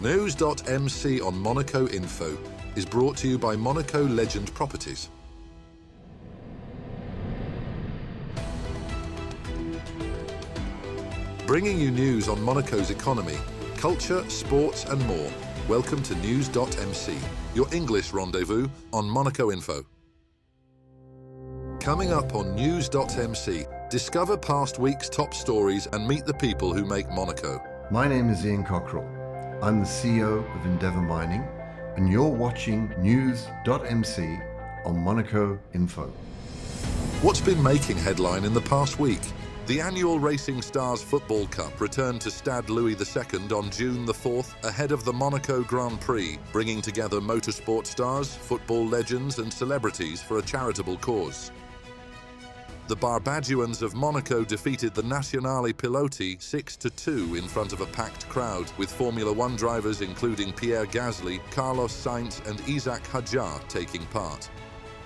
NEWS.MC on Monaco Info is brought to you by Monaco Legend Properties. Bringing you news on Monaco's economy, culture, sports and more. Welcome to NEWS.MC, your English rendezvous on Monaco Info. Coming up on NEWS.MC, discover past week's top stories and meet the people who make Monaco. My name is Ian Cockrell. I'm the CEO of Endeavour Mining, and you're watching NEWS.MC on Monaco Info. What's been making headline in the past week? The annual Racing Stars Football Cup returned to Stade Louis II on June the 4th ahead of the Monaco Grand Prix, bringing together motorsport stars, football legends and celebrities for a charitable cause. The Barbagiuans of Monaco defeated the Nazionale Piloti 6-2 in front of a packed crowd, with Formula One drivers including Pierre Gasly, Sainz and Isack Hadjar taking part.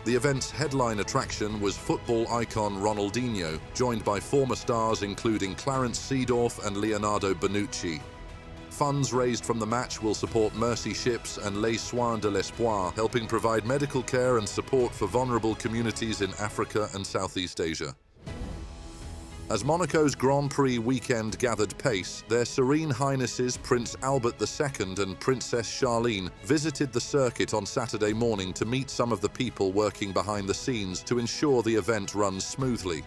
The event's headline attraction was football icon Ronaldinho, joined by former stars including Clarence Seedorf and Leonardo Bonucci. Funds raised from the match will support Mercy Ships and Les Soins de l'Espoir, helping provide medical care and support for vulnerable communities in Africa and Southeast Asia. As Monaco's Grand Prix weekend gathered pace, their Serene Highnesses Prince Albert II and Princess Charlene visited the circuit on Saturday morning to meet some of the people working behind the scenes to ensure the event runs smoothly.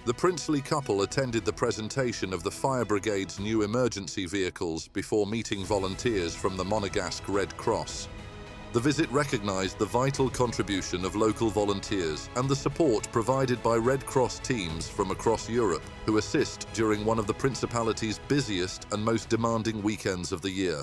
The princely couple attended the presentation of the Fire Brigade's new emergency vehicles before meeting volunteers from the Monegasque Red Cross. The visit recognized the vital contribution of local volunteers and the support provided by Red Cross teams from across Europe who assist during one of the Principality's busiest and most demanding weekends of the year.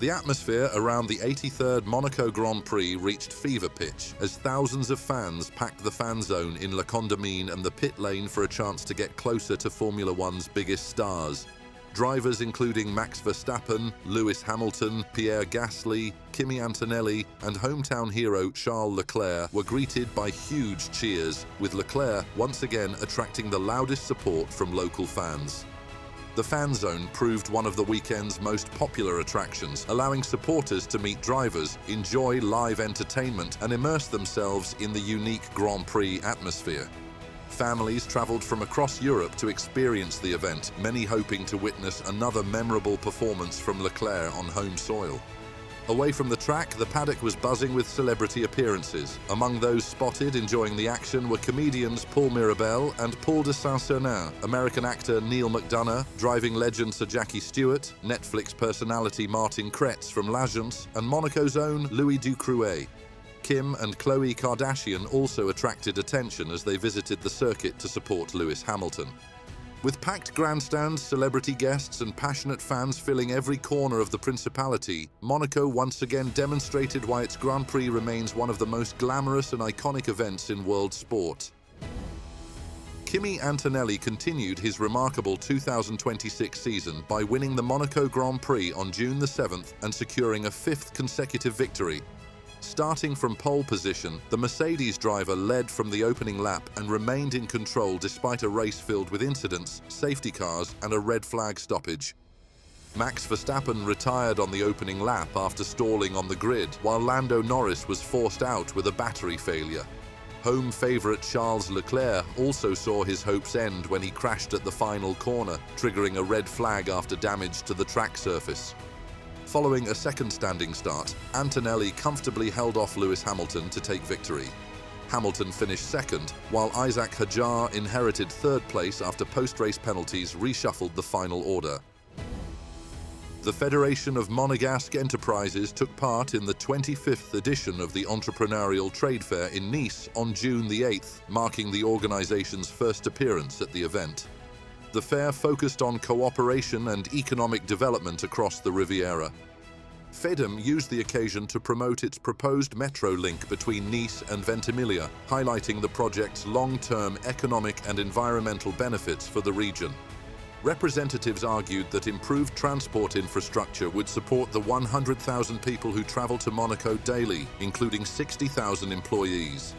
The atmosphere around the 83rd Monaco Grand Prix reached fever pitch as thousands of fans packed the fan zone in Condamine and the pit lane for a chance to get closer to Formula One's biggest stars. Drivers including Max Verstappen, Lewis Hamilton, Pierre Gasly, Kimi Antonelli and hometown hero Charles Leclerc were greeted by huge cheers, with Leclerc once again attracting the loudest support from local fans. The fan zone proved one of the weekend's most popular attractions, allowing supporters to meet drivers, enjoy live entertainment and immerse themselves in the unique Grand Prix atmosphere. Families travelled from across Europe to experience the event, many hoping to witness another memorable performance from Leclerc on home soil. Away from the track, the paddock was buzzing with celebrity appearances. Among those spotted enjoying the action were comedians Paul Mirabel and Paul de Saint-Sernin, American actor Neil McDonough, driving legend Sir Jackie Stewart, Netflix personality Martin Kretz from L'Agence, and Monaco's own Louis Ducrouet. Kim and Khloe Kardashian also attracted attention as they visited the circuit to support Lewis Hamilton. With packed grandstands, celebrity guests and passionate fans filling every corner of the Principality, Monaco once again demonstrated why its Grand Prix remains one of the most glamorous and iconic events in world sport. Kimi Antonelli continued his remarkable 2026 season by winning the Monaco Grand Prix on June the 7th and securing a fifth consecutive victory. Starting from pole position, the Mercedes driver led from the opening lap and remained in control despite a race filled with incidents, safety cars and a red flag stoppage. Max Verstappen retired on the opening lap after stalling on the grid, while Lando Norris was forced out with a battery failure. Home favourite Charles Leclerc also saw his hopes end when he crashed at the final corner, triggering a red flag after damage to the track surface. Following a second standing start, Antonelli comfortably held off Lewis Hamilton to take victory. Hamilton finished second, while Isack Hadjar inherited third place after post-race penalties reshuffled the final order. The Federation of Monegasque Enterprises took part in the 25th edition of the Entrepreneurial Trade Fair in Nice on June the 8th, marking the organisation's first appearance at the event. The fair focused on cooperation and economic development across the Riviera. FEDEM used the occasion to promote its proposed metro link between Nice and Ventimiglia, highlighting the project's long-term economic and environmental benefits for the region. Representatives argued that improved transport infrastructure would support the 100,000 people who travel to Monaco daily, including 60,000 employees.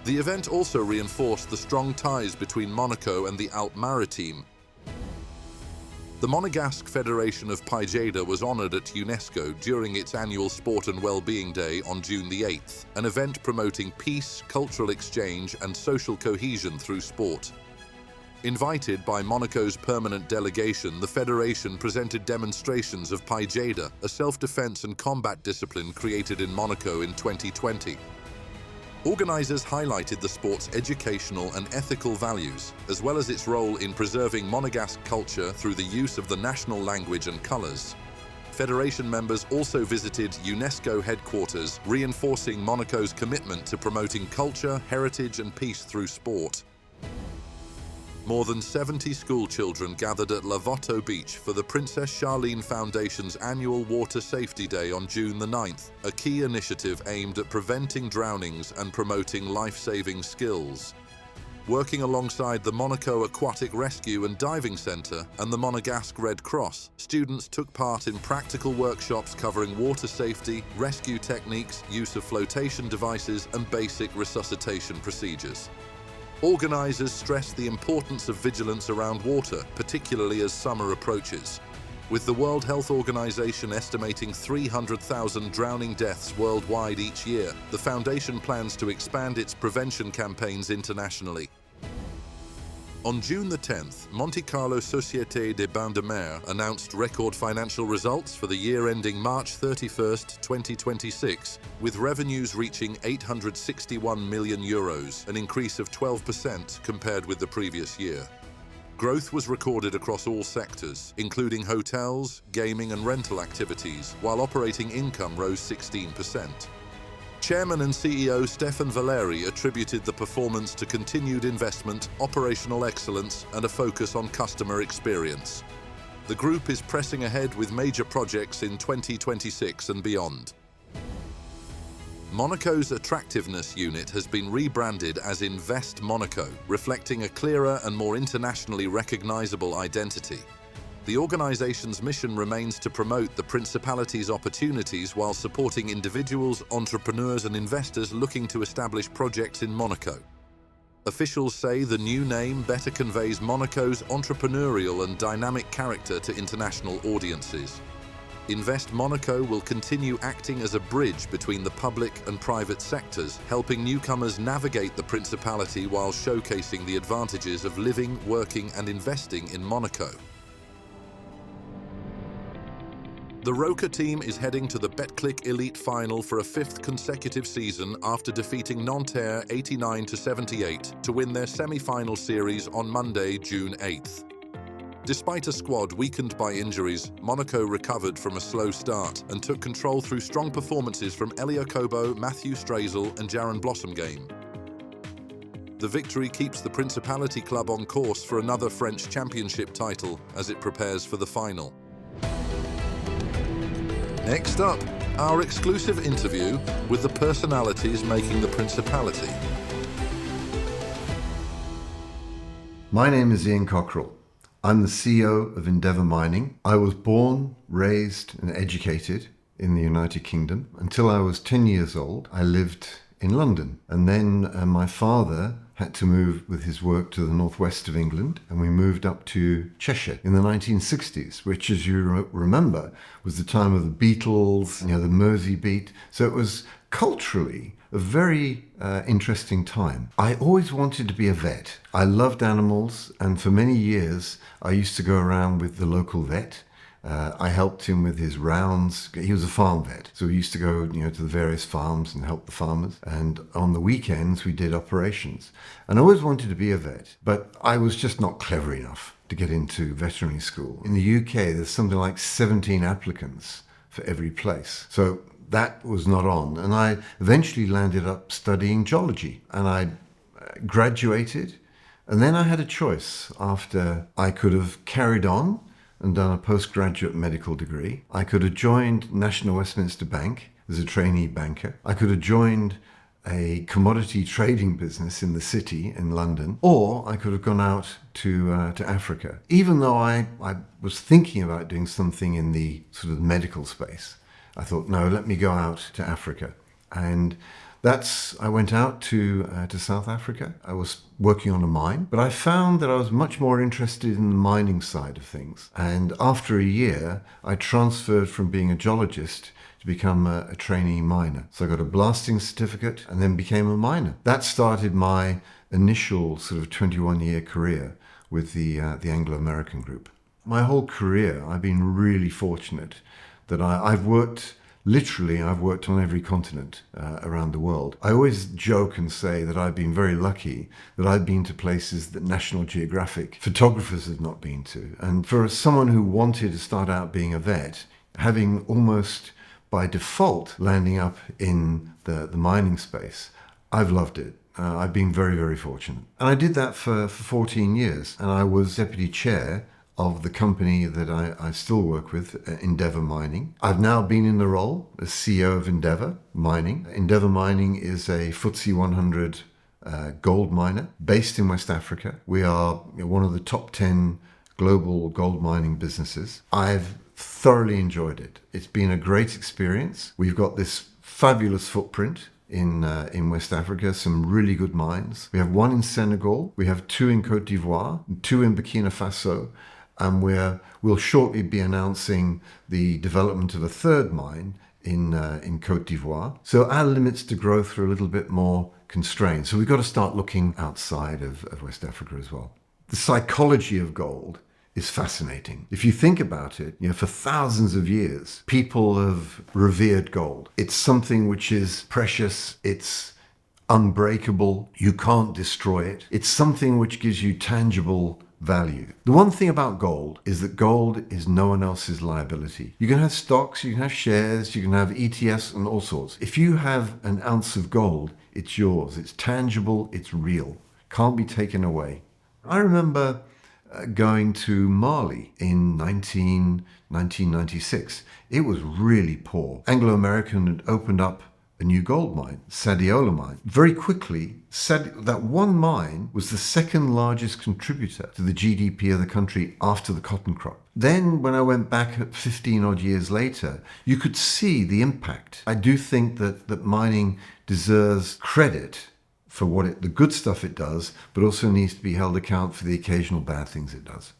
The event also reinforced the strong ties between Monaco and the Alpes Maritimes. The Monegasque Federation of Brigade was honoured at UNESCO during its annual Sport and Wellbeing Day on June the 8th, an event promoting peace, cultural exchange and social cohesion through sport. Invited by Monaco's permanent delegation, the Federation presented demonstrations of Brigade, a self-defense and combat discipline created in Monaco in 2020. Organisers highlighted the sport's educational and ethical values, as well as its role in preserving Monegasque culture through the use of the national language and colours. Federation members also visited UNESCO headquarters, reinforcing Monaco's commitment to promoting culture, heritage and peace through sport. More than 70 school children gathered at Lavoto Beach for the Princess Charlene Foundation's annual Water Safety Day on June the 9th, a key initiative aimed at preventing drownings and promoting life-saving skills. Working alongside the Monaco Aquatic Rescue and Diving Centre and the Monegasque Red Cross, students took part in practical workshops covering water safety, rescue techniques, use of flotation devices and basic resuscitation procedures. Organisers stressed the importance of vigilance around water, particularly as summer approaches. With the World Health Organization estimating 300,000 drowning deaths worldwide each year, the Foundation plans to expand its prevention campaigns internationally. On June the 10th, Monte Carlo Société des Bains de Mer announced record financial results for the year ending March 31st, 2026, with revenues reaching €861 million, an increase of 12% compared with the previous year. Growth was recorded across all sectors, including hotels, gaming and rental activities, while operating income rose 16%. Chairman and CEO Stefan Valeri attributed the performance to continued investment, operational excellence, and a focus on customer experience. The group is pressing ahead with major projects in 2026 and beyond. Monaco's attractiveness unit has been rebranded as Invest Monaco, reflecting a clearer and more internationally recognizable identity. The organization's mission remains to promote the Principality's opportunities while supporting individuals, entrepreneurs and investors looking to establish projects in Monaco. Officials say the new name better conveys Monaco's entrepreneurial and dynamic character to international audiences. Invest Monaco will continue acting as a bridge between the public and private sectors, helping newcomers navigate the Principality while showcasing the advantages of living, working and investing in Monaco. The Roca team is heading to the Betclic Elite Final for a fifth consecutive season after defeating Nanterre 89-78 to win their semi-final series on Monday, June 8th. Despite a squad weakened by injuries, Monaco recovered from a slow start and took control through strong performances from Elia Kobo, Matthew Strazel and Jaron Blossomgame. The victory keeps the Principality club on course for another French championship title as it prepares for the final. Next up, our exclusive interview with the personalities making the Principality. My name is Ian Cockrell. I'm the CEO of Endeavour Mining. I was born, raised and educated in the United Kingdom. Until I was 10 years old, I lived in London. And then my father had to move with his work to the northwest of England, and we moved up to Cheshire in the 1960s, which, as you remember, was the time of the Beatles, the Mersey beat. So it was culturally a very interesting time. I always wanted to be a vet. I loved animals, and for many years I used to go around with the local vet. I helped him with his rounds. He was a farm vet, so we used to go, to the various farms and help the farmers. And on the weekends, we did operations. And I always wanted to be a vet, but I was just not clever enough to get into veterinary school. In the UK, there's something like 17 applicants for every place. So that was not on. And I eventually landed up studying geology, and I graduated. And then I had a choice after I could have carried on and done a postgraduate medical degree. I could have joined National Westminster Bank as a trainee banker. I could have joined a commodity trading business in the city in London, or I could have gone out to Africa. Even though I was thinking about doing something in the sort of medical space, I thought, no, let me go out to Africa. And I went out to South Africa. I was working on a mine, but I found that I was much more interested in the mining side of things. And after a year, I transferred from being a geologist to become a trainee miner. So I got a blasting certificate and then became a miner. That started my initial sort of 21-year career with the Anglo-American group. My whole career, I've been really fortunate that I've worked on every continent around the world. I always joke and say that I've been very lucky that I've been to places that National Geographic photographers have not been to. And for someone who wanted to start out being a vet, having almost by default landing up in the mining space, I've loved it. I've been very, very fortunate. And I did that for 14 years. And I was deputy chair of the company that I still work with, Endeavour Mining. I've now been in the role as CEO of Endeavour Mining. Endeavour Mining is a FTSE 100 gold miner based in West Africa. We are one of the top 10 global gold mining businesses. I've thoroughly enjoyed it. It's been a great experience. We've got this fabulous footprint in West Africa, some really good mines. We have one in Senegal, we have two in Côte d'Ivoire, two in Burkina Faso, and we'll shortly be announcing the development of a third mine in Côte d'Ivoire. So our limits to growth are a little bit more constrained. So we've got to start looking outside of West Africa as well. The psychology of gold is fascinating. If you think about it, for thousands of years, people have revered gold. It's something which is precious, it's unbreakable, you can't destroy it. It's something which gives you tangible value. The one thing about gold is that gold is no one else's liability. You can have stocks, you can have shares, you can have ETFs and all sorts. If you have an ounce of gold, it's yours. It's tangible, it's real. Can't be taken away. I remember going to Mali in 1996. It was really poor. Anglo-American had opened up a new gold mine, Sadiola mine. Very quickly, that one mine was the second largest contributor to the GDP of the country after the cotton crop. Then when I went back 15 odd years later, you could see the impact. I do think that mining deserves credit for the good stuff it does, but also needs to be held account for the occasional bad things it does.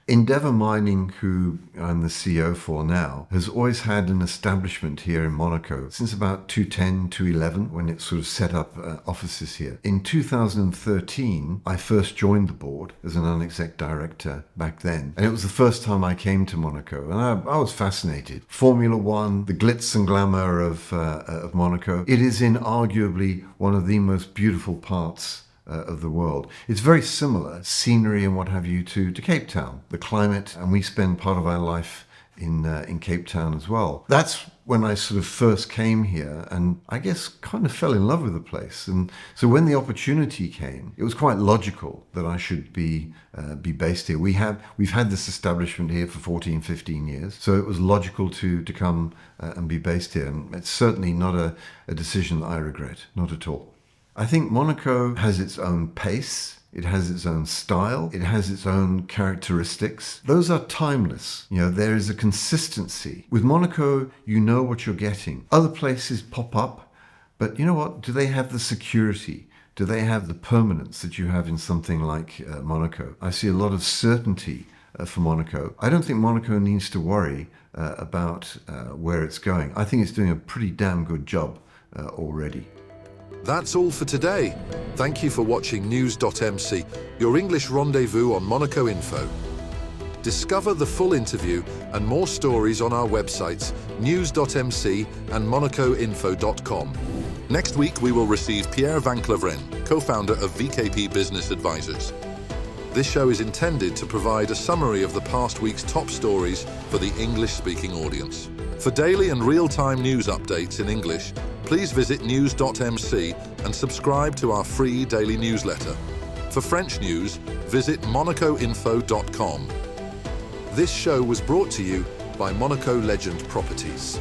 Endeavour Mining, who I'm the CEO for now, has always had an establishment here in Monaco since about 2010, 2011, when it sort of set up offices here. In 2013, I first joined the board as an non-exec director back then, and it was the first time I came to Monaco, and I was fascinated. Formula One, the glitz and glamour of Monaco. It is inarguably one of the most beautiful parts of the world. It's very similar, scenery and what have you, to Cape Town, the climate, and we spend part of our life in Cape Town as well. That's when I sort of first came here, and I guess kind of fell in love with the place. And so when the opportunity came, it was quite logical that I should be based here. We've had this establishment here for 14, 15 years, so it was logical to come and be based here. And it's certainly not a decision that I regret, not at all. I think Monaco has its own pace, it has its own style, it has its own characteristics. Those are timeless. There is a consistency. With Monaco, you know what you're getting. Other places pop up, but you know what? Do they have the security? Do they have the permanence that you have in something like Monaco? I see a lot of certainty for Monaco. I don't think Monaco needs to worry about where it's going. I think it's doing a pretty damn good job already. That's all for today. Thank you for watching News.MC, your English rendezvous on Monaco Info. Discover the full interview and more stories on our websites, News.MC and MonacoInfo.com. Next week, we will receive Pierre Gasly, co-founder of VKP Business Advisors. This show is intended to provide a summary of the past week's top stories for the English-speaking audience. For daily and real-time news updates in English, please visit News.MC and subscribe to our free daily newsletter. For French news, visit MonacoInfo.com. This show was brought to you by Monaco Legend Properties.